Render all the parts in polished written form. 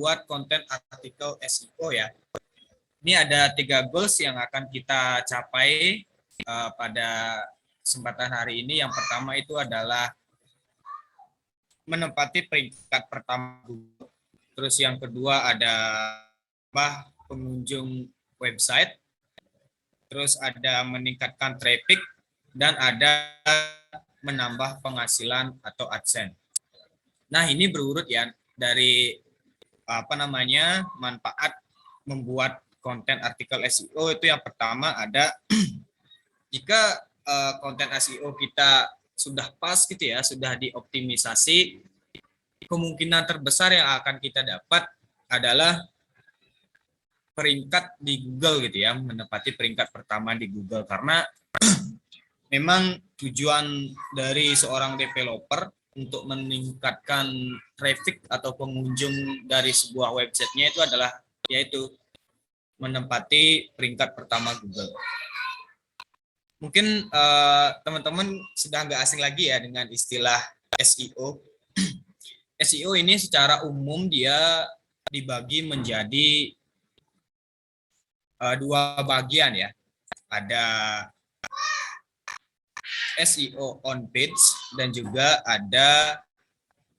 membuat konten artikel SEO ya. Ini ada 3 goals yang akan kita capai pada kesempatan hari ini. Yang pertama itu adalah menempati peringkat pertama Google. Terus yang kedua ada pengunjung website. Terus ada meningkatkan traffic dan ada menambah penghasilan atau AdSense. Nah, ini berurut ya dari manfaat membuat konten artikel SEO. Itu yang pertama ada jika konten SEO kita sudah pas gitu ya, sudah dioptimisasi, kemungkinan terbesar yang akan kita dapat adalah peringkat di Google gitu ya, menempati peringkat pertama di Google, karena memang tujuan dari seorang developer untuk meningkatkan traffic atau pengunjung dari sebuah websitenya itu adalah yaitu menempati peringkat pertama Google. Mungkin teman-teman sudah nggak asing lagi ya dengan istilah SEO. SEO ini secara umum dia dibagi menjadi 2 bagian ya. Ada SEO on page dan juga ada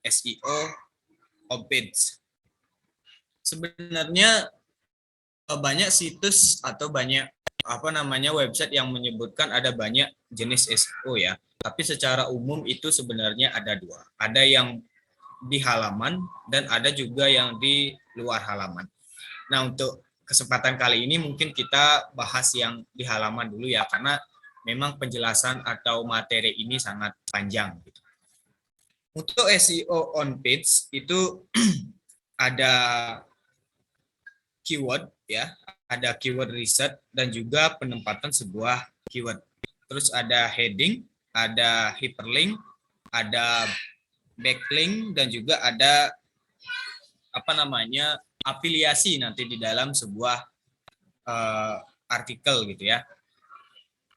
SEO off page. Sebenarnya banyak situs atau banyak website yang menyebutkan ada banyak jenis SEO ya. Tapi secara umum itu sebenarnya ada 2. Ada yang di halaman dan ada juga yang di luar halaman. Nah, untuk kesempatan kali ini mungkin kita bahas yang di halaman dulu ya, karena memang penjelasan atau materi ini sangat panjang gitu. Untuk SEO on page itu ada keyword ya, ada keyword research dan juga penempatan sebuah keyword. Terus ada heading, ada hyperlink, ada backlink dan juga ada afiliasi nanti di dalam sebuah artikel gitu ya.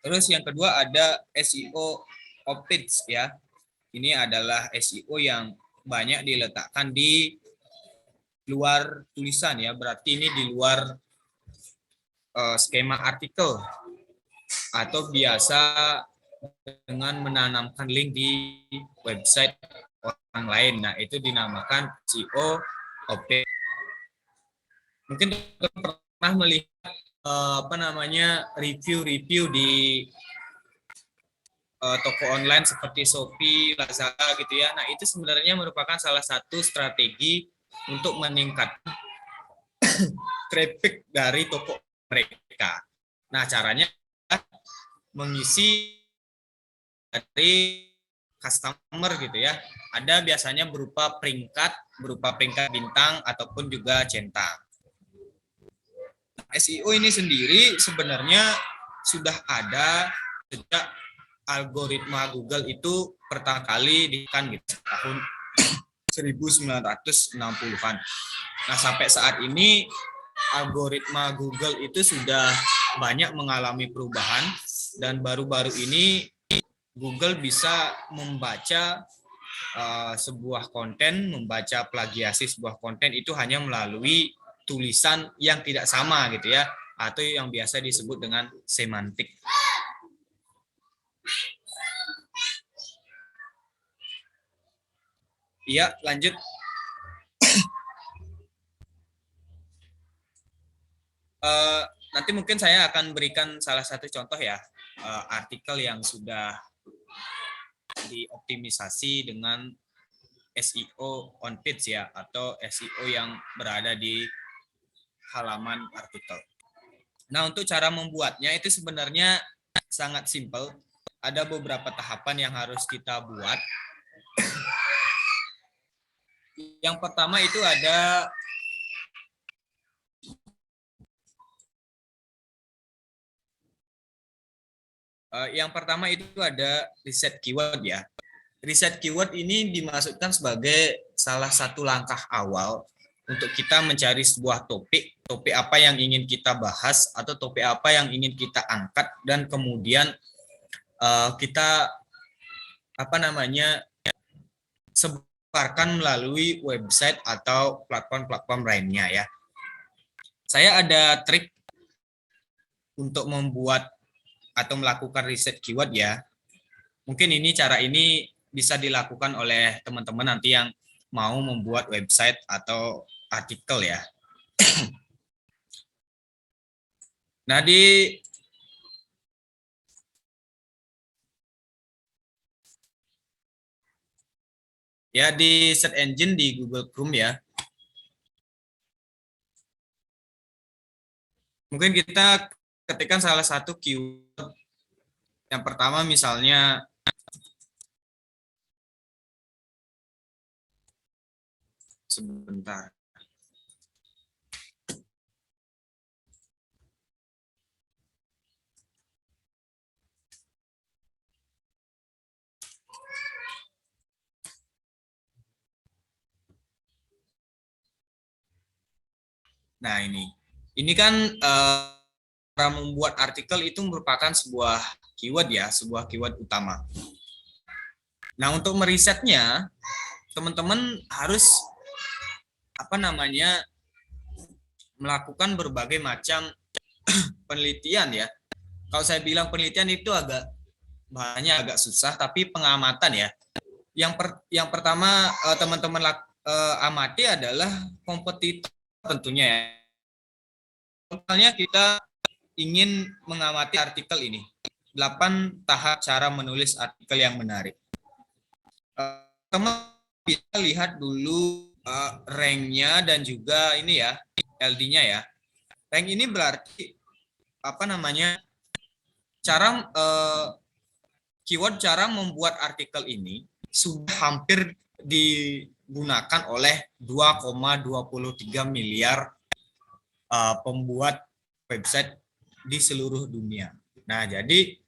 Terus yang kedua ada SEO off page ya. Ini adalah SEO yang banyak diletakkan di luar tulisan ya. Berarti ini di luar skema artikel atau biasa dengan menanamkan link di website orang lain. Nah, itu dinamakan SEO off page. Mungkin pernah melihat review-review di toko online seperti Shopee, Lazada gitu ya. Nah, itu sebenarnya merupakan salah satu strategi untuk meningkatkan traffic dari toko mereka. Nah, caranya mengisi dari customer gitu ya. Ada biasanya berupa peringkat bintang ataupun juga centang. SEO ini sendiri sebenarnya sudah ada sejak algoritma Google itu pertama kali dikan gitu, tahun 1960-an. Nah, sampai saat ini algoritma Google itu sudah banyak mengalami perubahan dan baru-baru ini Google bisa membaca sebuah konten, membaca plagiasi sebuah konten itu hanya melalui tulisan yang tidak sama gitu ya, atau yang biasa disebut dengan semantik. Iya, lanjut. Nanti mungkin saya akan berikan salah satu contoh ya, artikel yang sudah dioptimisasi dengan SEO on page ya, atau SEO yang berada di halaman artikel. Nah, untuk cara membuatnya itu sebenarnya sangat simpel. Ada beberapa tahapan yang harus kita buat. Yang pertama itu ada riset keyword ya. Riset keyword ini dimasukkan sebagai salah satu langkah awal untuk kita mencari sebuah topik apa yang ingin kita bahas atau topik apa yang ingin kita angkat, dan kemudian kita ditawarkan melalui website atau platform-platform lainnya ya. Saya ada trik untuk membuat atau melakukan riset keyword ya. Mungkin cara ini bisa dilakukan oleh teman-teman nanti yang mau membuat website atau artikel ya. Nah, di search engine di Google Chrome ya. Mungkin kita ketikkan salah satu keyword. Yang pertama misalnya sebentar. Nah, ini kan cara membuat artikel itu merupakan sebuah keyword ya, sebuah keyword utama. Nah, untuk merisetnya, teman-teman harus melakukan berbagai macam penelitian ya. Kalau saya bilang penelitian itu bahannya agak susah, tapi pengamatan ya. Yang pertama teman-teman amati adalah kompetitor tentunya ya. Misalnya kita ingin mengamati artikel ini. 8 tahap cara menulis artikel yang menarik. Teman bisa lihat dulu rank-nya dan juga ini ya, LD-nya ya. Rank ini berarti cara keyword cara membuat artikel ini sudah hampir digunakan oleh 2,23 miliar pembuat website di seluruh dunia. Nah, jadi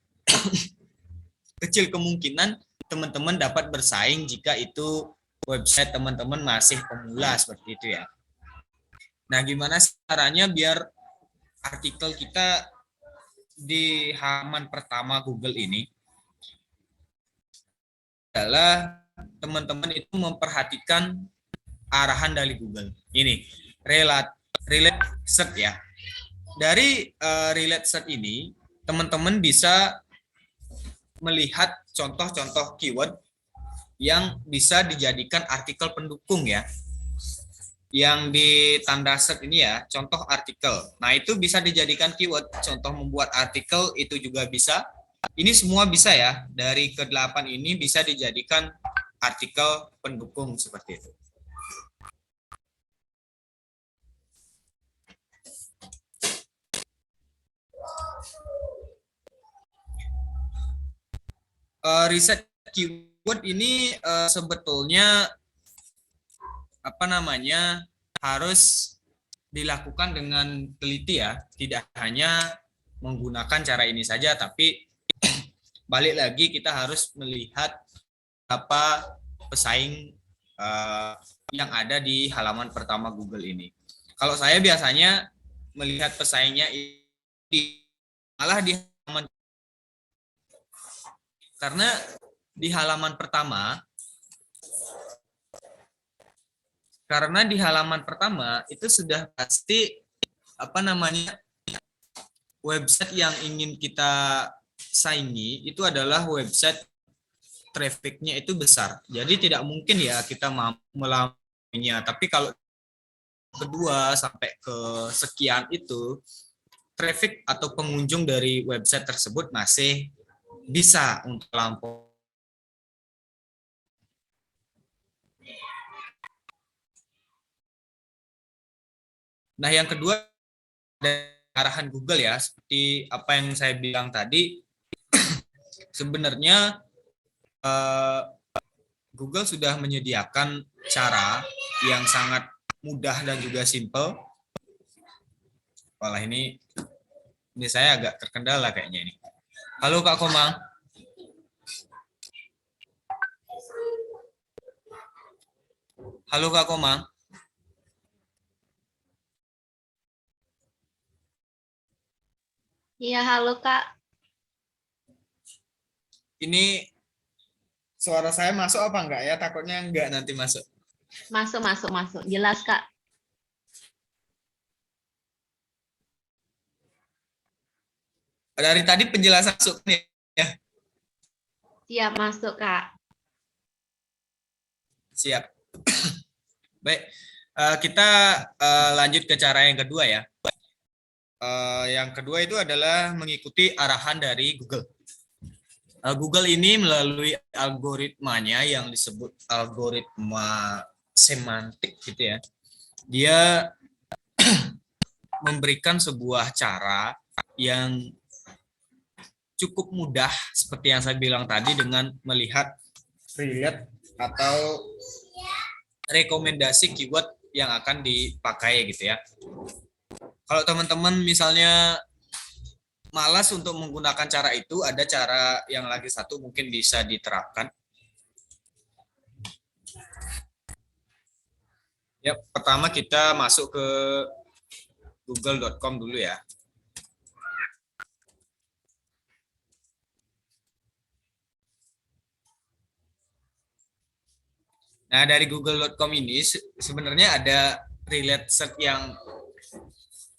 kecil kemungkinan teman-teman dapat bersaing jika itu website teman-teman masih pemula seperti itu ya. Nah, gimana caranya biar artikel kita di halaman pertama Google ini adalah teman-teman itu memperhatikan arahan dari Google. Ini relate search ya. Dari relate search ini, teman-teman bisa melihat contoh-contoh keyword yang bisa dijadikan artikel pendukung ya. Yang di tanda search ini ya, contoh artikel. Nah, itu bisa dijadikan keyword. Contoh membuat artikel itu juga bisa. Ini semua bisa ya. Dari ke-8 ini bisa dijadikan artikel pendukung seperti itu. Riset keyword ini sebetulnya harus dilakukan dengan teliti ya, tidak hanya menggunakan cara ini saja, tapi balik lagi kita harus melihat apa pesaing yang ada di halaman pertama Google ini. Kalau saya biasanya melihat pesaingnya malah di halaman, karena di halaman pertama itu sudah pasti website yang ingin kita saingi itu adalah website trafficnya itu besar. Jadi tidak mungkin ya kita mampu melawannya. Tapi kalau kedua sampai ke sekian itu traffic atau pengunjung dari website tersebut masih bisa untuk lampau. Nah, yang kedua dari arahan Google ya, seperti apa yang saya bilang tadi, sebenarnya Google sudah menyediakan cara yang sangat mudah dan juga simple. Walah, ini saya agak terkendala kayaknya ini. Halo Kak Komang. Halo Kak Komang. Iya, halo Kak. Ini Suara saya masuk apa enggak ya? Takutnya enggak nanti masuk. Masuk. Jelas, Kak. Dari tadi penjelasan masuk nih ya. Siap masuk, Kak. Siap. Baik, kita lanjut ke cara yang kedua ya. Yang kedua itu adalah mengikuti arahan dari Google. Google ini melalui algoritmanya yang disebut algoritma semantik gitu ya. Dia memberikan sebuah cara yang cukup mudah seperti yang saya bilang tadi dengan melihat relate atau rekomendasi keyword yang akan dipakai gitu ya. Kalau teman-teman misalnya malas untuk menggunakan cara itu, ada cara yang lagi satu mungkin bisa diterapkan. Ya, pertama kita masuk ke google.com dulu ya. Nah, dari google.com ini sebenarnya ada relate search yang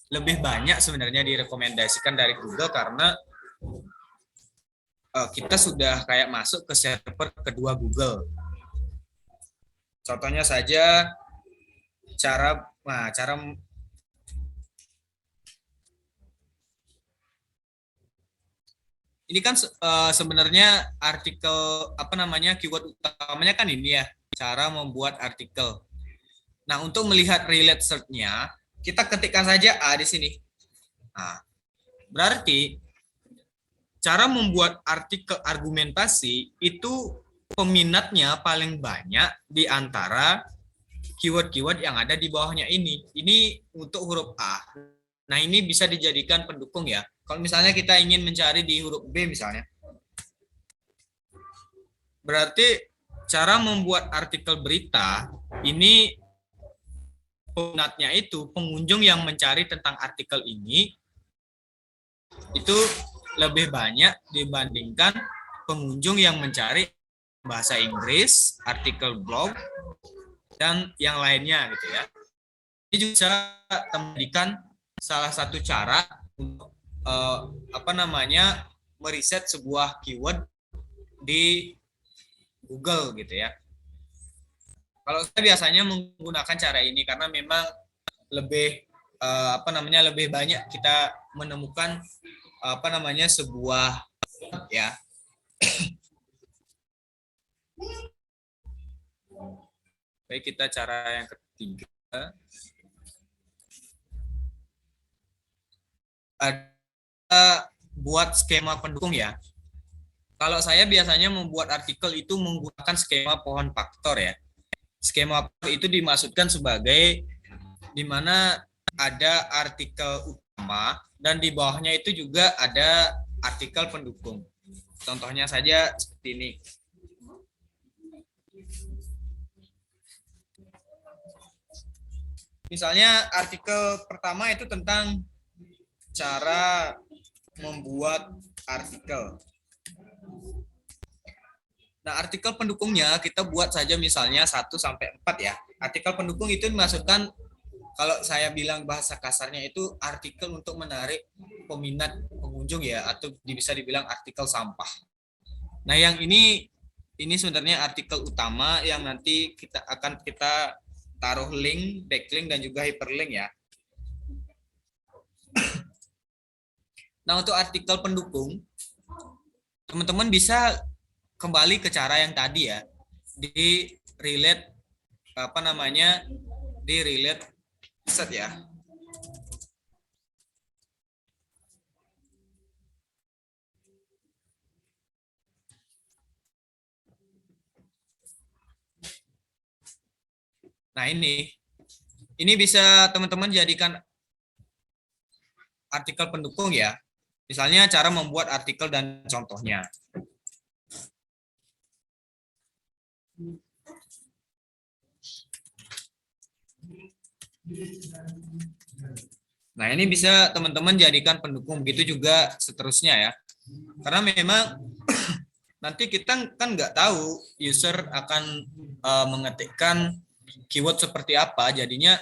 lebih banyak sebenarnya direkomendasikan dari Google karena kita sudah kayak masuk ke server kedua Google. Contohnya saja cara ini kan sebenarnya artikel keyword utamanya kan ini ya, cara membuat artikel. Nah, untuk melihat relate search-nya, kita ketikkan saja A di sini. Nah, berarti cara membuat artikel argumentasi itu peminatnya paling banyak di antara keyword-keyword yang ada di bawahnya ini. Ini untuk huruf A. Nah, ini bisa dijadikan pendukung ya. Kalau misalnya kita ingin mencari di huruf B misalnya. Berarti cara membuat artikel berita ini peminatnya itu pengunjung yang mencari tentang artikel ini itu lebih banyak dibandingkan pengunjung yang mencari bahasa Inggris, artikel blog, dan yang lainnya gitu ya. Ini juga memberikan salah satu cara untuk meriset sebuah keyword di Google gitu ya. Kalau saya biasanya menggunakan cara ini karena memang lebih lebih banyak kita menemukan sebuah ya. Baik, kita cara yang ketiga. Ada buat skema pendukung ya. Kalau saya biasanya membuat artikel itu menggunakan skema pohon faktor ya. Skema itu dimaksudkan sebagai di mana ada artikel utama dan di bawahnya itu juga ada artikel pendukung. Contohnya saja seperti ini. Misalnya artikel pertama itu tentang cara membuat artikel. Nah, artikel pendukungnya kita buat saja misalnya 1 sampai 4 ya. Artikel pendukung itu dimaksudkan kalau saya bilang bahasa kasarnya itu artikel untuk menarik peminat pengunjung ya, atau bisa dibilang artikel sampah. Nah, yang ini sebenarnya artikel utama yang nanti kita taruh link, backlink dan juga hyperlink ya. Nah, untuk artikel pendukung teman-teman bisa kembali ke cara yang tadi ya, di relate di relate set ya. Nah, ini bisa teman-teman jadikan artikel pendukung ya. Misalnya cara membuat artikel dan contohnya. Nah, ini bisa teman-teman jadikan pendukung, begitu juga seterusnya ya. Karena memang nanti kita kan nggak tahu user akan mengetikkan keyword seperti apa. Jadinya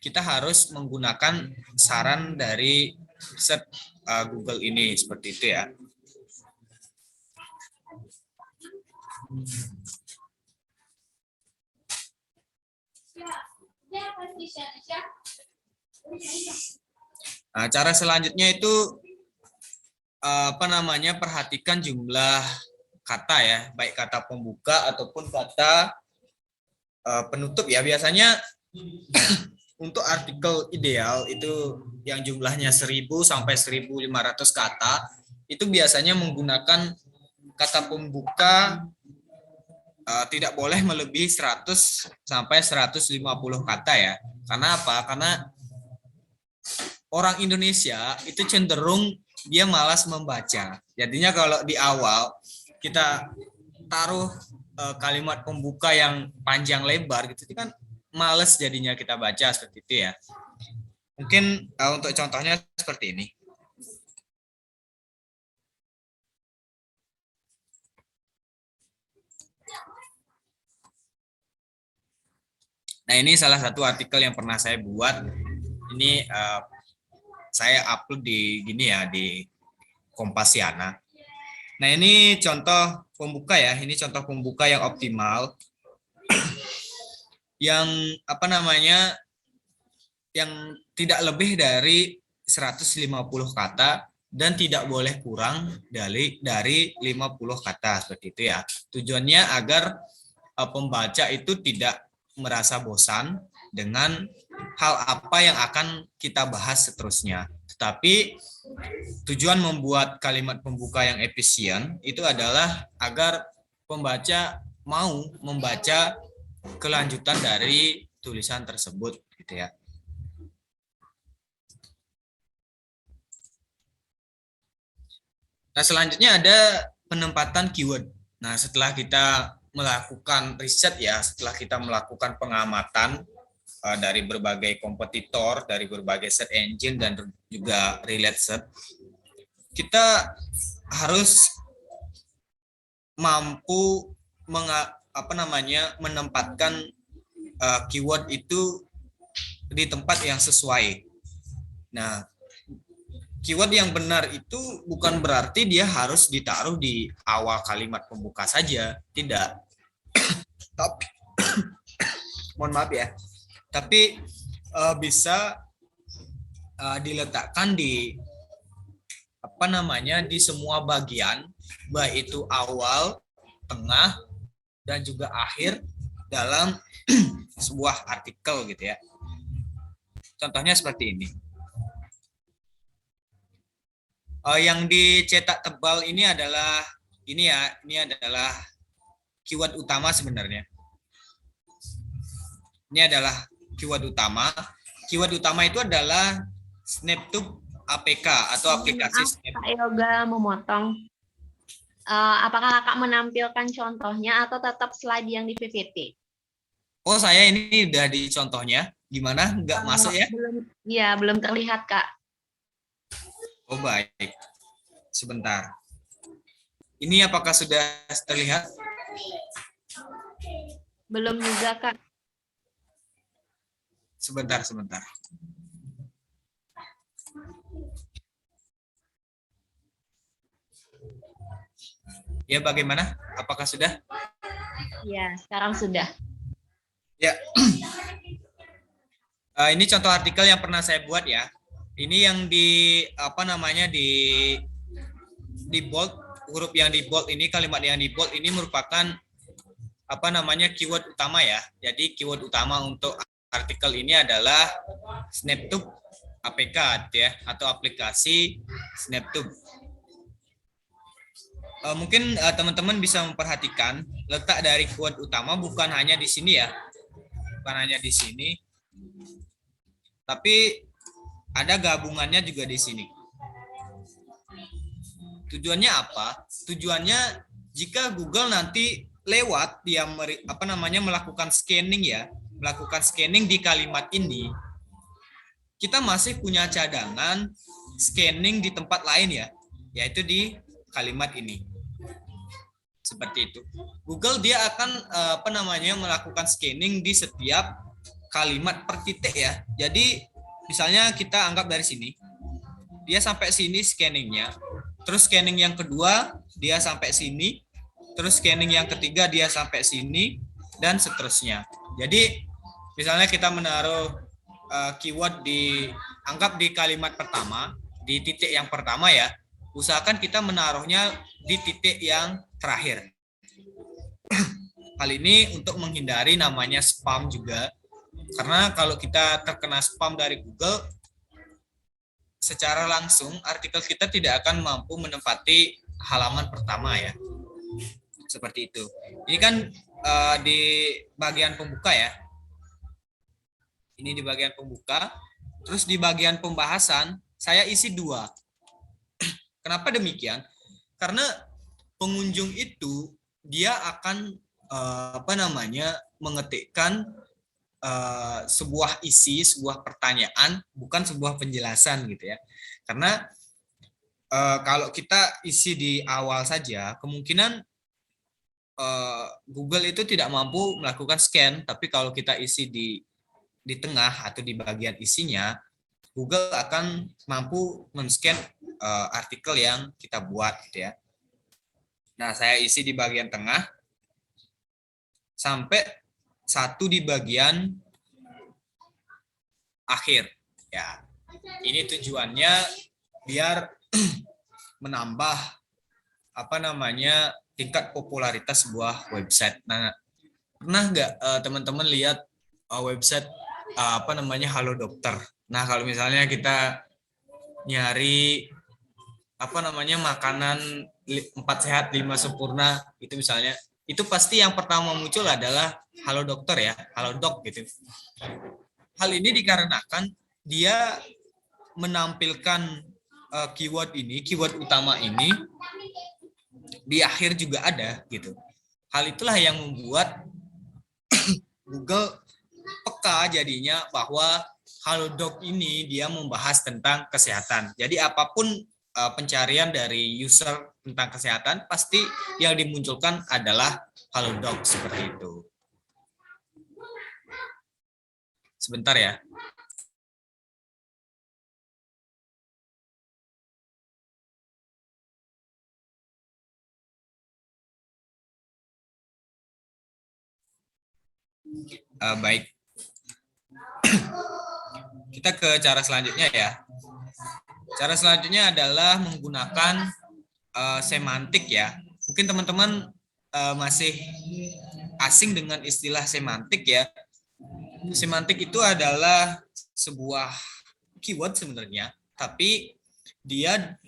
kita harus menggunakan saran dari search Google ini seperti itu ya. Nah, cara selanjutnya itu perhatikan jumlah kata ya, baik kata pembuka ataupun kata penutup ya. Biasanya untuk artikel ideal itu yang jumlahnya 1000 sampai 1500 kata, itu biasanya menggunakan kata pembuka tidak boleh melebihi 100 sampai 150 kata ya. Karena apa? Karena orang Indonesia itu cenderung dia malas membaca. Jadinya kalau di awal kita taruh kalimat pembuka yang panjang lebar gitu kan males jadinya kita baca seperti itu ya. Mungkin untuk contohnya seperti ini. Nah, ini salah satu artikel yang pernah saya buat. Ini saya upload di di Kompasiana. Nah, ini contoh pembuka ya. Ini contoh pembuka yang optimal. Yang yang tidak lebih dari 150 kata dan tidak boleh kurang dari 50 kata seperti itu ya. Tujuannya agar pembaca itu tidak merasa bosan dengan hal apa yang akan kita bahas seterusnya. Tetapi tujuan membuat kalimat pembuka yang efisien itu adalah agar pembaca mau membaca kelanjutan dari tulisan tersebut gitu ya. Nah, selanjutnya ada penempatan keyword. Nah, setelah kita melakukan riset ya, setelah kita melakukan pengamatan dari berbagai kompetitor, dari berbagai search engine dan juga relate search, kita harus mampu menempatkan keyword itu di tempat yang sesuai. Nah, keyword yang benar itu bukan berarti dia harus ditaruh di awal kalimat pembuka saja, tidak. Tapi mohon maaf ya. Tapi bisa diletakkan di di semua bagian, baik itu awal, tengah, dan juga akhir dalam sebuah artikel gitu ya. Contohnya seperti ini. Yang dicetak tebal ini adalah ini adalah keyword utama sebenarnya. Ini adalah keyword utama. Keyword utama itu adalah SnapTube APK atau aplikasi Kak Yoga memotong. Apakah kakak menampilkan contohnya atau tetap slide yang di PPT? Oh, saya ini udah di contohnya. Gimana? Nggak masuk ya? Belum terlihat, Kak. Oh, baik. Sebentar. Ini apakah sudah terlihat? Belum juga, Kak. Sebentar. Ya, bagaimana? Apakah sudah? Ya, sekarang sudah. Ya. Ini contoh artikel yang pernah saya buat ya. Ini yang di di bold, huruf yang di bold ini, kalimat yang di bold ini merupakan keyword utama ya. Jadi keyword utama untuk artikel ini adalah SnapTube APK ya, atau aplikasi SnapTube. Mungkin teman-teman bisa memperhatikan letak dari keyword utama bukan hanya di sini ya. Bukan hanya di sini. Tapi ada gabungannya juga di sini. Tujuannya apa? Tujuannya jika Google nanti lewat dia melakukan scanning ya, melakukan scanning di kalimat ini, kita masih punya cadangan scanning di tempat lain ya, yaitu di kalimat ini. Seperti itu. Google dia akan melakukan scanning di setiap kalimat per titik ya. Jadi misalnya kita anggap dari sini, dia sampai sini scanningnya, terus scanning yang kedua dia sampai sini, terus scanning yang ketiga dia sampai sini, dan seterusnya. Jadi misalnya kita menaruh keyword anggap di kalimat pertama, di titik yang pertama ya, usahakan kita menaruhnya di titik yang terakhir. Hal ini untuk menghindari namanya spam juga. Karena kalau kita terkena spam dari Google, secara langsung artikel kita tidak akan mampu menempati halaman pertama ya. Seperti itu. Ini kan di bagian pembuka ya. Ini di bagian pembuka. Terus di bagian pembahasan, saya isi 2. Kenapa demikian? Karena pengunjung itu dia akan mengetikkan sebuah isi, sebuah pertanyaan, bukan sebuah penjelasan gitu ya. Karena kalau kita isi di awal saja, kemungkinan Google itu tidak mampu melakukan scan, tapi kalau kita isi di tengah atau di bagian isinya, Google akan mampu men-scan artikel yang kita buat gitu ya. Nah, saya isi di bagian tengah sampai 1 di bagian akhir ya. Ini tujuannya biar menambah tingkat popularitas sebuah website. Nah, pernah nggak teman-teman lihat website Halo Dokter? Nah, kalau misalnya kita nyari makanan 4 sehat 5 sempurna itu misalnya, itu pasti yang pertama muncul adalah Halo Dokter ya, Halo Dok gitu. Hal ini dikarenakan dia menampilkan keyword utama ini di akhir juga ada gitu. Hal itulah yang membuat Google peka jadinya bahwa Halo Dok ini dia membahas tentang kesehatan. Jadi apapun pencarian dari user tentang kesehatan, pasti yang dimunculkan adalah Halo Dok, seperti itu. Sebentar ya. Baik. Kita ke cara selanjutnya ya. Cara selanjutnya adalah menggunakan semantik ya. Mungkin teman-teman masih asing dengan istilah semantik ya. Semantik itu adalah sebuah keyword sebenarnya, tapi dia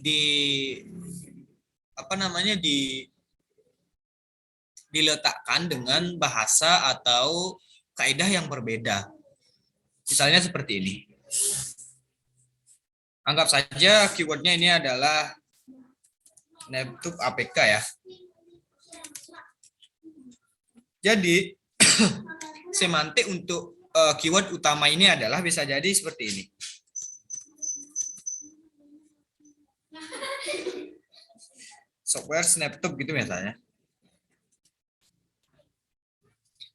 diletakkan dengan bahasa atau kaidah yang berbeda. Misalnya seperti ini. Anggap saja keywordnya ini adalah NetTube APK ya. Jadi semantik untuk keyword utama ini adalah bisa jadi seperti ini. Software SnapTube gitu misalnya.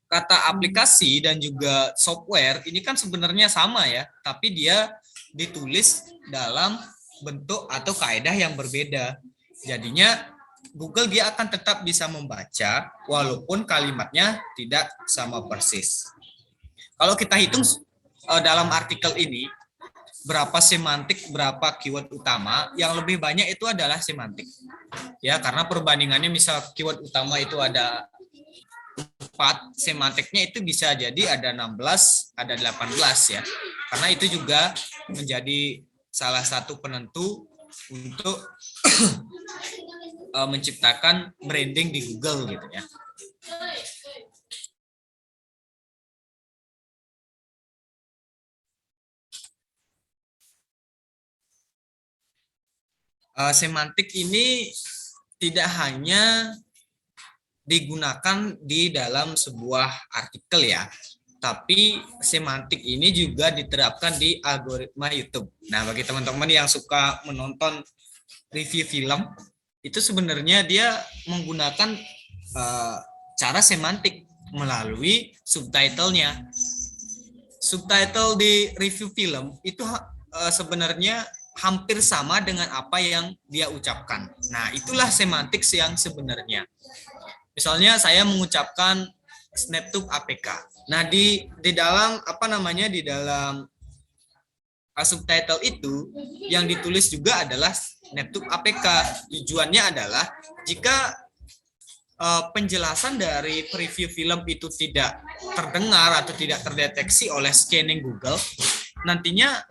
Kata aplikasi dan juga software ini kan sebenarnya sama ya, tapi dia ditulis dalam bentuk atau kaidah yang berbeda. Jadinya Google dia akan tetap bisa membaca walaupun kalimatnya tidak sama persis. Kalau kita hitung dalam artikel ini berapa semantik, berapa keyword utama, yang lebih banyak itu adalah semantik. Ya, karena perbandingannya misal keyword utama itu ada 4, semantiknya itu bisa jadi ada 16, ada 18 ya. Karena itu juga menjadi salah satu penentu untuk menciptakan branding di Google gitu ya. Semantik ini tidak hanya digunakan di dalam sebuah artikel ya, tapi semantik ini juga diterapkan di algoritma YouTube. Nah, bagi teman-teman yang suka menonton review film, itu sebenarnya dia menggunakan cara semantik melalui subtitlenya. Subtitle di review film itu sebenarnya hampir sama dengan apa yang dia ucapkan. Nah, itulah semantik yang sebenarnya. Misalnya saya mengucapkan SnapTube APK. Nah, di dalam di dalam subtitle itu yang ditulis juga adalah SnapTube APK. Tujuannya adalah jika penjelasan dari preview film itu tidak terdengar atau tidak terdeteksi oleh scanning Google, nantinya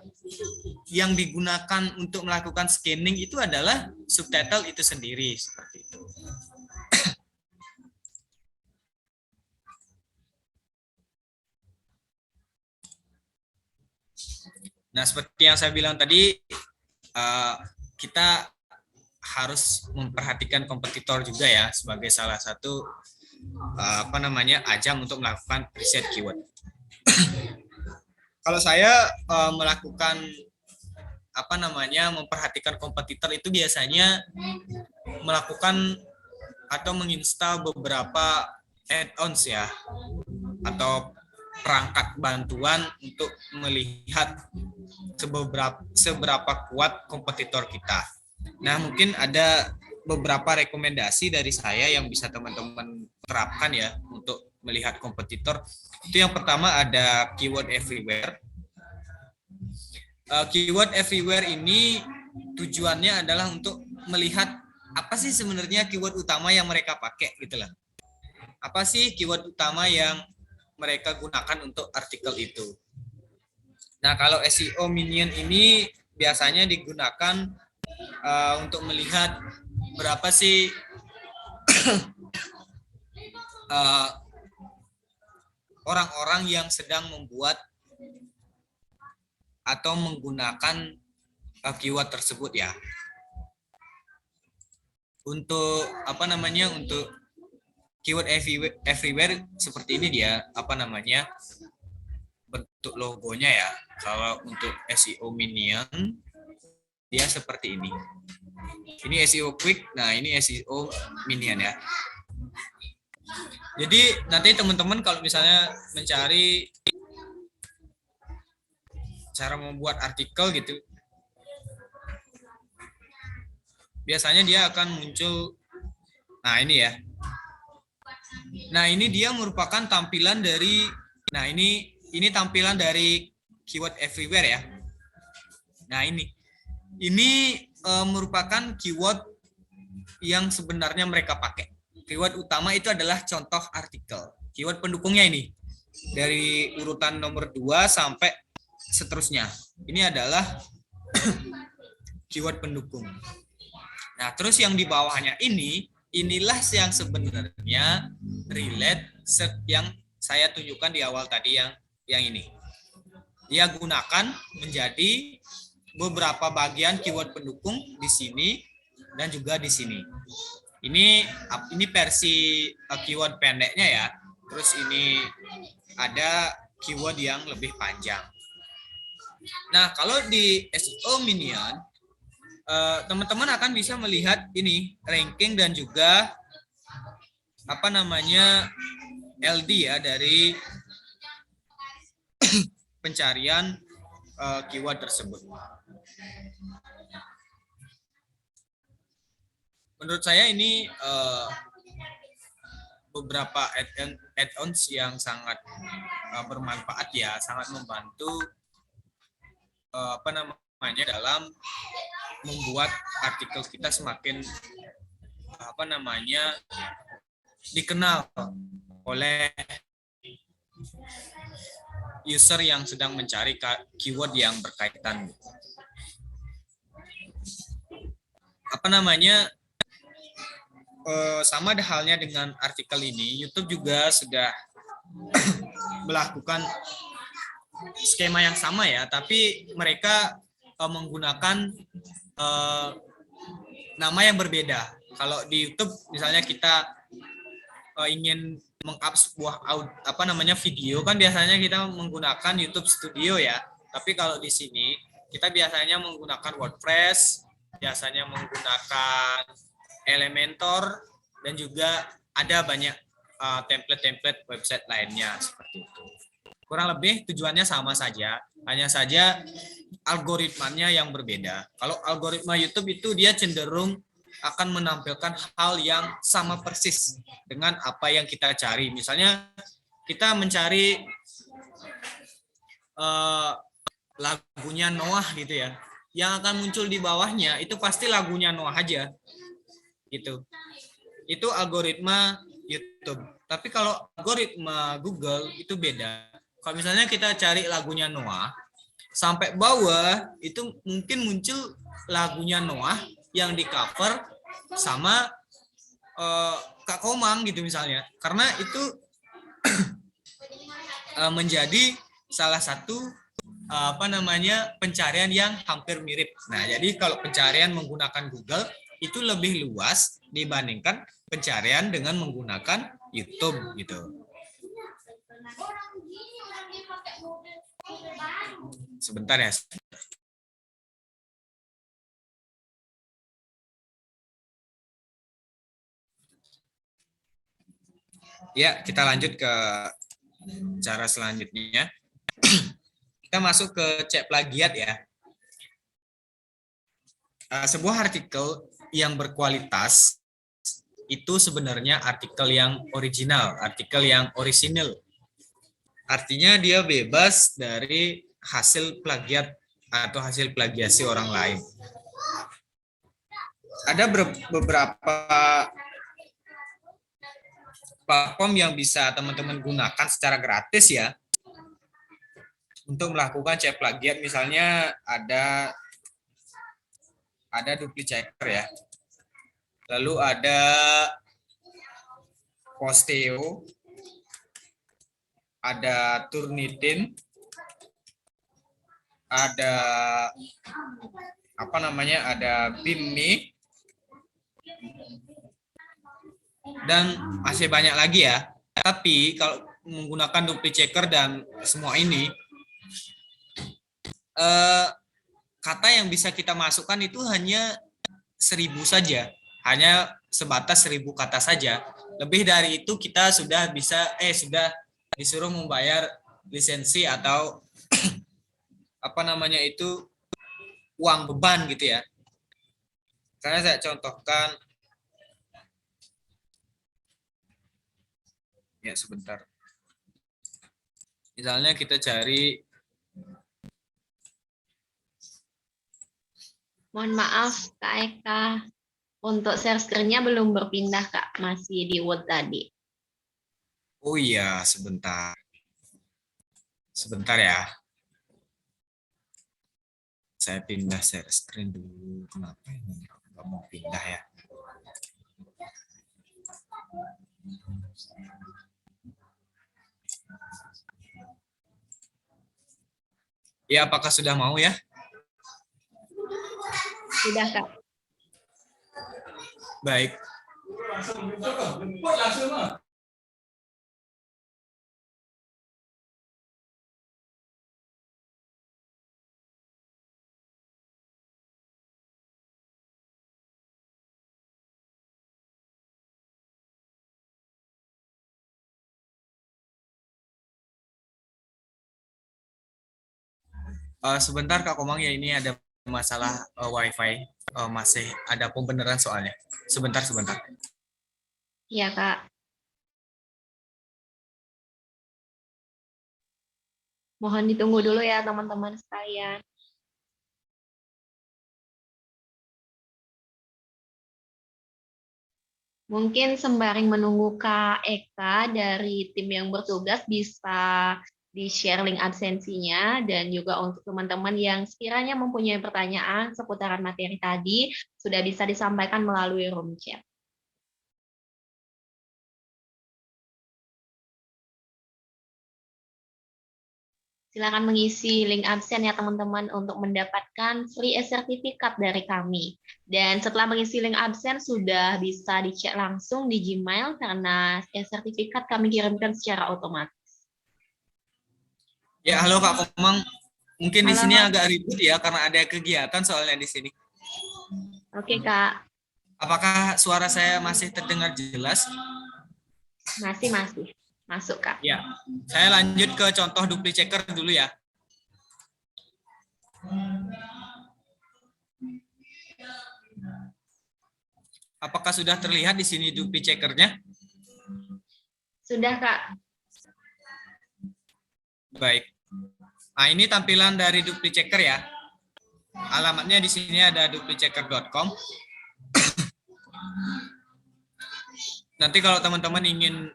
yang digunakan untuk melakukan scanning itu adalah subtitle itu sendiri, seperti itu. Nah, seperti yang saya bilang tadi, kita harus memperhatikan kompetitor juga ya sebagai salah satu ajang untuk melakukan riset keyword. Kalau saya melakukan memperhatikan kompetitor itu biasanya melakukan atau menginstal beberapa add-ons ya, atau perangkat bantuan untuk melihat seberapa kuat kompetitor kita. Nah, mungkin ada beberapa rekomendasi dari saya yang bisa teman-teman terapkan ya untuk melihat kompetitor. Itu yang pertama ada keyword everywhere. Keyword everywhere ini tujuannya adalah untuk melihat apa sih sebenarnya keyword utama yang mereka pakai gitu lah. Apa sih keyword utama yang mereka gunakan untuk artikel itu. Nah, kalau SEO Minion ini biasanya digunakan untuk melihat berapa sih orang-orang yang sedang membuat atau menggunakan keyword tersebut ya. Untuk untuk keyword everywhere seperti ini dia bentuk logonya ya. Kalau untuk SEO Minion dia seperti ini. Ini SEO Quick, nah ini SEO Minion ya. Jadi nanti teman-teman kalau misalnya mencari cara membuat artikel gitu, biasanya dia akan muncul, nah ini ya. Nah, ini dia merupakan tampilan dari, nah ini tampilan dari keyword everywhere ya. Nah, ini merupakan keyword yang sebenarnya mereka pakai. Keyword utama itu adalah contoh artikel. Keyword pendukungnya ini dari urutan nomor 2 sampai seterusnya. Ini adalah keyword pendukung. Nah, terus yang di bawahnya inilah yang sebenarnya relate yang saya tunjukkan di awal tadi yang ini. Dia gunakan menjadi beberapa bagian keyword pendukung di sini dan juga di sini. Ini versi keyword pendeknya ya. Terus ini ada keyword yang lebih panjang. Nah, kalau di SEO Minion teman-teman akan bisa melihat ini ranking dan juga LD ya dari pencarian keyword tersebut. Menurut saya ini beberapa add-ons yang sangat bermanfaat ya, sangat membantu dalam membuat artikel kita semakin dikenal oleh user yang sedang mencari keyword yang berkaitan. Sama halnya dengan artikel ini, YouTube juga sudah melakukan skema yang sama ya, tapi mereka menggunakan nama yang berbeda. Kalau di YouTube misalnya kita ingin meng-up sebuah video kan biasanya kita menggunakan YouTube Studio ya. Tapi kalau di sini kita biasanya menggunakan WordPress, biasanya menggunakan Elementor dan juga ada banyak template-template website lainnya seperti itu. Kurang lebih tujuannya sama saja, hanya saja algoritmanya yang berbeda. Kalau algoritma YouTube itu dia cenderung akan menampilkan hal yang sama persis dengan apa yang kita cari. Misalnya kita mencari lagunya Noah gitu ya, yang akan muncul di bawahnya itu pasti lagunya Noah aja gitu. Itu algoritma YouTube. Tapi kalau algoritma Google itu beda. Kalau misalnya kita cari lagunya Noah, sampai bawah itu mungkin muncul lagunya Noah yang di cover sama Kak Komang gitu misalnya. Karena itu menjadi salah satu pencarian yang hampir mirip. Nah, jadi kalau pencarian menggunakan Google itu lebih luas dibandingkan pencarian dengan menggunakan YouTube gitu. Sebentar ya. Ya, kita lanjut ke cara selanjutnya. Kita masuk ke cek plagiat ya. Sebuah artikel yang berkualitas itu sebenarnya artikel yang original, artikel yang orisinil. Artinya dia bebas dari hasil plagiat atau hasil plagiasi orang lain. Ada beberapa platform yang bisa teman-teman gunakan secara gratis ya untuk melakukan cek plagiat. Misalnya ada Duplichecker ya. Lalu ada Posteo, ada Turnitin, ada ada Bimmi, dan masih banyak lagi ya. Tapi kalau menggunakan Duplichecker dan semua ini, kata yang bisa kita masukkan itu hanya 1000 saja, hanya sebatas 1000 kata saja. Lebih dari itu kita sudah sudah disuruh membayar lisensi atau uang beban gitu ya. Karena saya contohkan ya sebentar. Misalnya kita cari, mohon maaf Kak Eka, untuk share screen-nya belum berpindah Kak, masih di Word tadi. Oh iya, sebentar. Sebentar ya. Saya pindah share screen dulu. Kenapa ini nggak mau pindah ya? Ya, apakah sudah mau ya? Sudah Kak. Baik. Sebentar Kak Komang ya, ini ada masalah WiFi, masih ada pembenaran soalnya. Sebentar. Iya Kak. Mohon ditunggu dulu ya teman-teman sekalian. Mungkin sembari menunggu Kak Eka dari tim yang bertugas bisa di-share link absensinya, dan juga untuk teman-teman yang sekiranya mempunyai pertanyaan seputaran materi tadi sudah bisa disampaikan melalui room chat. Silakan mengisi link absen ya teman-teman untuk mendapatkan free e-sertifikat dari kami. Dan setelah mengisi link absen sudah bisa dicek langsung di Gmail karena e-sertifikat kami kirimkan secara otomatis. Ya, halo Kak Komang. Mungkin di Halo. sini agak ribut ya karena ada kegiatan soalnya di sini. Oke Kak. Apakah suara saya masih terdengar jelas? Masih masuk, Kak. Ya, saya lanjut ke contoh dupli checker dulu ya. Apakah sudah terlihat di sini dupli checkernya? Sudah, Kak. Baik. Nah, ini tampilan dari dupli checker ya. Alamatnya di sini ada duplichecker.com. Nanti kalau teman-teman ingin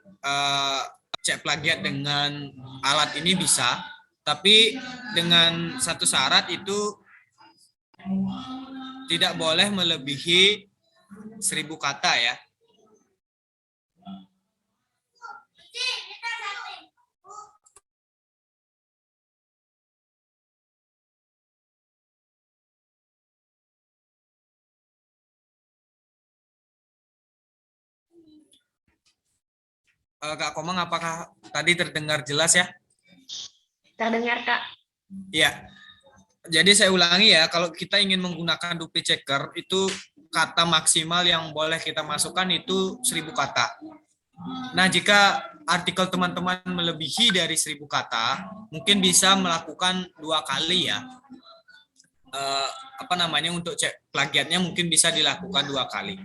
cek plagiat dengan alat ini bisa, tapi dengan satu syarat, itu tidak boleh melebihi 1000 kata ya. Kak Komang, apakah tadi terdengar jelas ya? Terdengar, Kak. Ya. Jadi saya ulangi ya, kalau kita ingin menggunakan dupli checker, itu kata maksimal yang boleh kita masukkan itu 1000 kata. Nah, jika artikel teman-teman melebihi dari 1000 kata, mungkin bisa melakukan 2 kali ya. Untuk cek plagiatnya mungkin bisa dilakukan 2 kali.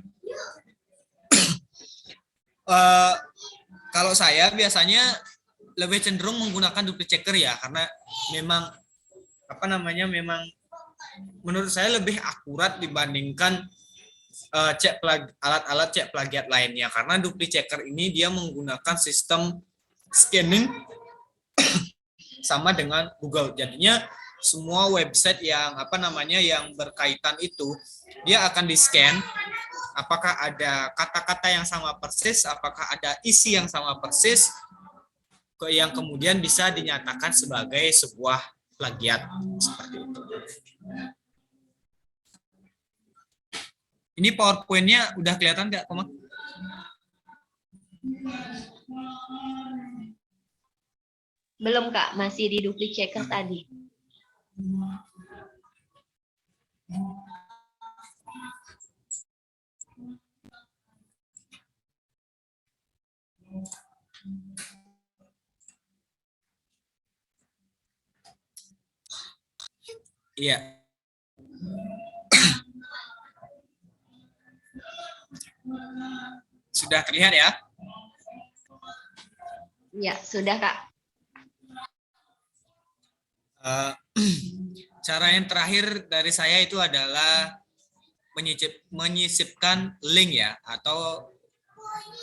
Kalau saya biasanya lebih cenderung menggunakan dupli checker ya, karena memang memang menurut saya lebih akurat dibandingkan alat-alat cek plagiat lainnya, karena dupli checker ini dia menggunakan sistem scanning sama dengan Google. Jadinya semua website yang yang berkaitan itu dia akan di-scan apakah ada kata-kata yang sama persis, apakah ada isi yang sama persis, yang kemudian bisa dinyatakan sebagai sebuah plagiat seperti itu. Ini PowerPoint-nya udah kelihatan nggak, Komang? Belum, Kak. Masih di dupli checker tadi. Iya. Sudah terlihat ya? Iya, sudah, Kak. Cara yang terakhir dari saya itu adalah menyisipkan link ya, atau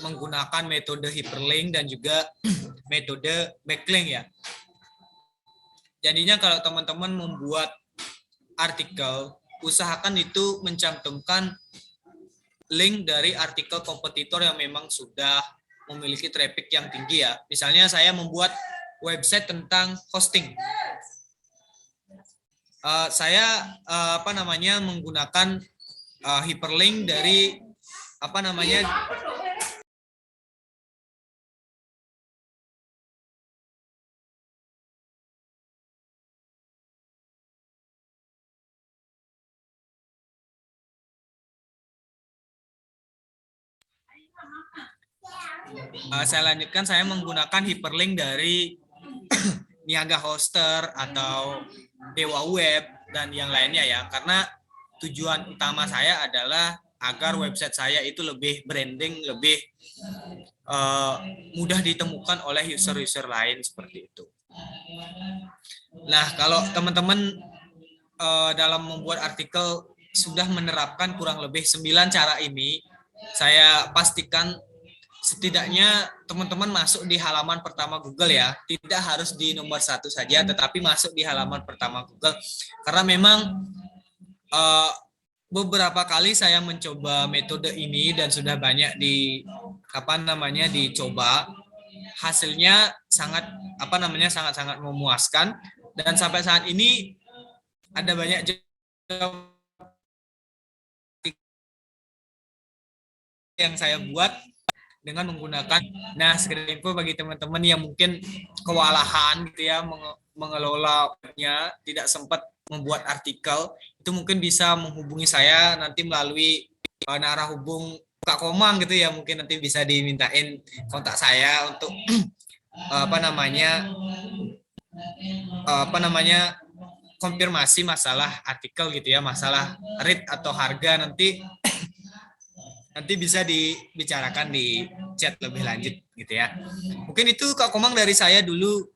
menggunakan metode hyperlink dan juga metode backlink ya. Jadinya kalau teman-teman membuat artikel, usahakan itu mencantumkan link dari artikel kompetitor yang memang sudah memiliki traffic yang tinggi ya. Misalnya saya membuat website tentang hosting. Saya menggunakan hyperlink dari saya lanjutkan, saya menggunakan hyperlink dari Niaga Hoster atau Dewa Web dan yang lainnya ya, karena tujuan utama saya adalah agar website saya itu lebih branding, lebih mudah ditemukan oleh user-user lain seperti itu. Nah, kalau teman-teman dalam membuat artikel sudah menerapkan kurang lebih 9 cara ini, saya pastikan setidaknya teman-teman masuk di halaman pertama Google ya, tidak harus di nomor 1 saja, tetapi masuk di halaman pertama Google, karena memang beberapa kali saya mencoba metode ini dan sudah banyak dicoba, hasilnya sangat sangat memuaskan, dan sampai saat ini ada banyak yang saya buat dengan menggunakan. Nah, sekedar info bagi teman-teman yang mungkin kewalahan gitu ya mengelolanya, tidak sempat membuat artikel, itu mungkin bisa menghubungi saya nanti melalui narah hubung Kak Komang gitu ya, mungkin nanti bisa dimintain kontak saya untuk apa namanya konfirmasi masalah artikel gitu ya, masalah rate atau harga nanti bisa dibicarakan di chat lebih lanjut gitu ya. Mungkin itu Kak Komang dari saya dulu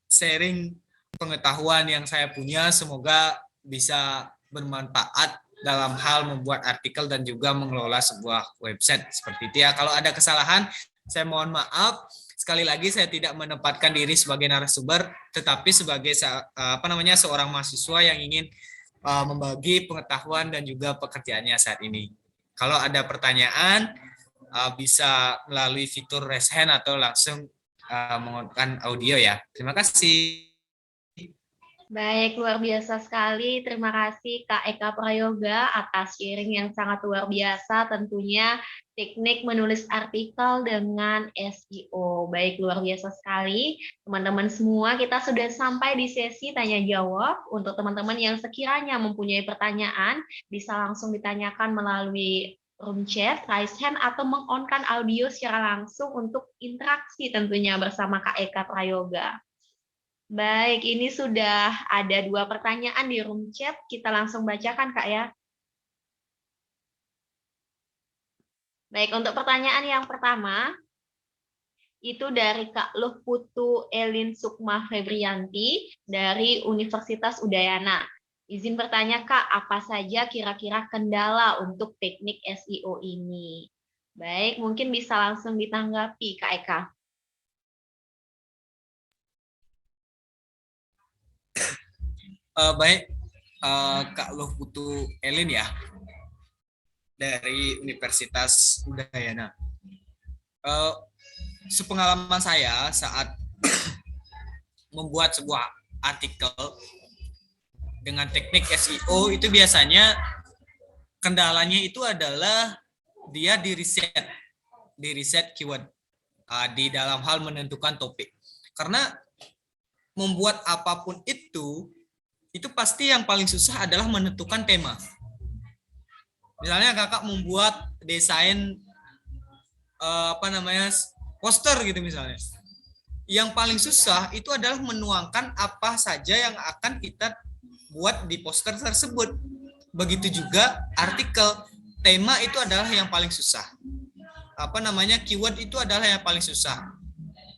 sharing pengetahuan yang saya punya, semoga bisa bermanfaat dalam hal membuat artikel dan juga mengelola sebuah website seperti itu ya. Kalau ada kesalahan, saya mohon maaf. Sekali lagi saya tidak menempatkan diri sebagai narasumber, tetapi sebagai seorang mahasiswa yang ingin membagi pengetahuan dan juga pekerjaannya saat ini. Kalau ada pertanyaan, bisa melalui fitur raise hand atau langsung menggunakan audio ya. Terima kasih. Baik, luar biasa sekali. Terima kasih Kak Eka Prayoga atas sharing yang sangat luar biasa, tentunya teknik menulis artikel dengan SEO. Baik, luar biasa sekali. Teman-teman semua, kita sudah sampai di sesi tanya jawab. Untuk teman-teman yang sekiranya mempunyai pertanyaan, bisa langsung ditanyakan melalui room chat, raise hand, atau meng-on-kan audio secara langsung untuk interaksi tentunya bersama Kak Eka Prayoga. Baik, ini sudah ada 2 pertanyaan di room chat, kita langsung bacakan, Kak, ya. Baik, untuk pertanyaan yang pertama, itu dari Kak Luh Putu Elin Sukma Febrianti dari Universitas Udayana. Izin bertanya, Kak, apa saja kira-kira kendala untuk teknik SEO ini? Baik, mungkin bisa langsung ditanggapi, Kak Eka. Baik, Kak Luh Putu Elin ya, dari Universitas Udayana. Sepengalaman saya saat membuat sebuah artikel dengan teknik SEO itu biasanya kendalanya itu adalah dia di riset keyword di dalam hal menentukan topik. Karena membuat apapun itu pasti yang paling susah adalah menentukan tema. Misalnya kakak membuat desain poster gitu misalnya. Yang paling susah itu adalah menuangkan apa saja yang akan kita buat di poster tersebut. Begitu juga artikel, tema itu adalah yang paling susah. Keyword itu adalah yang paling susah.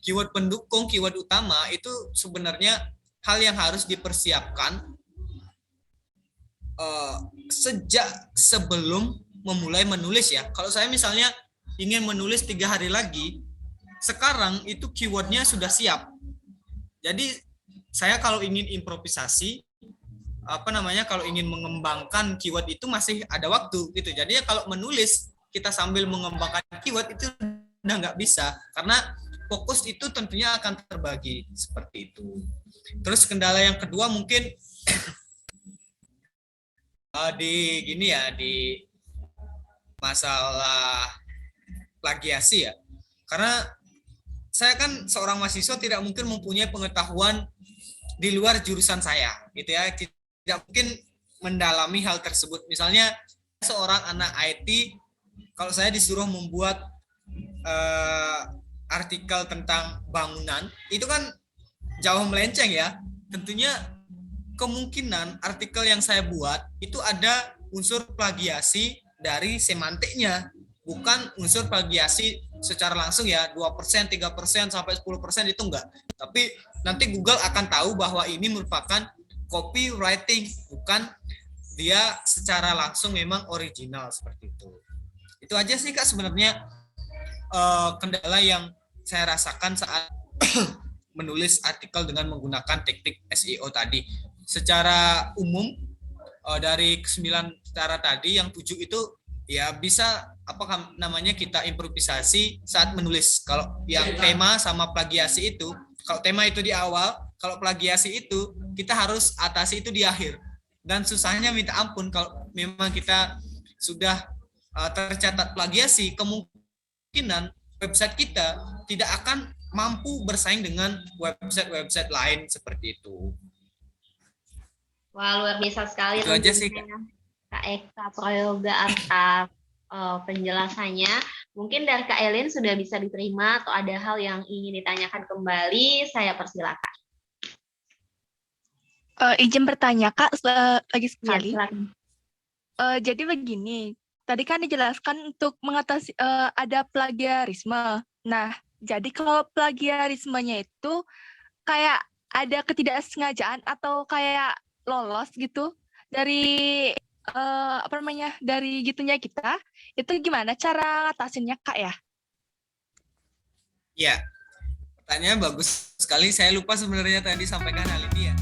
Keyword pendukung, keyword utama itu sebenarnya hal yang harus dipersiapkan sejak sebelum memulai menulis ya. Kalau saya misalnya ingin menulis 3 hari lagi, sekarang itu keywordnya sudah siap. Jadi saya kalau ingin improvisasi, kalau ingin mengembangkan keyword itu masih ada waktu gitu. Jadi kalau menulis kita sambil mengembangkan keyword itu udah nggak bisa, karena fokus itu tentunya akan terbagi seperti itu. Terus kendala yang kedua mungkin di masalah plagiasi ya. Karena saya kan seorang mahasiswa tidak mungkin mempunyai pengetahuan di luar jurusan saya, gitu ya. Tidak mungkin mendalami hal tersebut. Misalnya seorang anak IT, kalau saya disuruh membuat artikel tentang bangunan, itu kan jauh melenceng ya. Tentunya kemungkinan artikel yang saya buat itu ada unsur plagiasi dari semantiknya, bukan unsur plagiasi secara langsung ya, 2%, 3%, sampai 10% itu enggak. Tapi nanti Google akan tahu bahwa ini merupakan copywriting, bukan dia secara langsung memang original seperti itu. Itu aja sih Kak sebenarnya kendala yang saya rasakan saat menulis artikel dengan menggunakan teknik SEO tadi. Secara umum dari 9 cara tadi, yang 7 itu ya bisa kita improvisasi saat menulis. Kalau yang tema sama plagiasi itu, kalau tema itu di awal, kalau plagiasi itu kita harus atasi itu di akhir. Dan susahnya minta ampun kalau memang kita sudah tercatat plagiasi, kemungkinan website kita tidak akan mampu bersaing dengan website-website lain seperti itu. Wah, luar biasa sekali. Itu aja sih. Kak Eka Prayoga atas penjelasannya. Mungkin dari Kak Elin sudah bisa diterima atau ada hal yang ingin ditanyakan kembali, saya persilakan. Izin bertanya Kak, lagi Ya, sekali. silakan. Jadi begini, tadi kan dijelaskan untuk mengatasi ada plagiarisme. Nah, jadi kalau plagiarismenya itu kayak ada ketidaksengajaan atau kayak lolos gitu dari dari gitunya kita, itu gimana cara ngatasinnya Kak ya? Ya, pertanyaan bagus sekali. Saya lupa sebenarnya tadi sampaikan hal ini ya.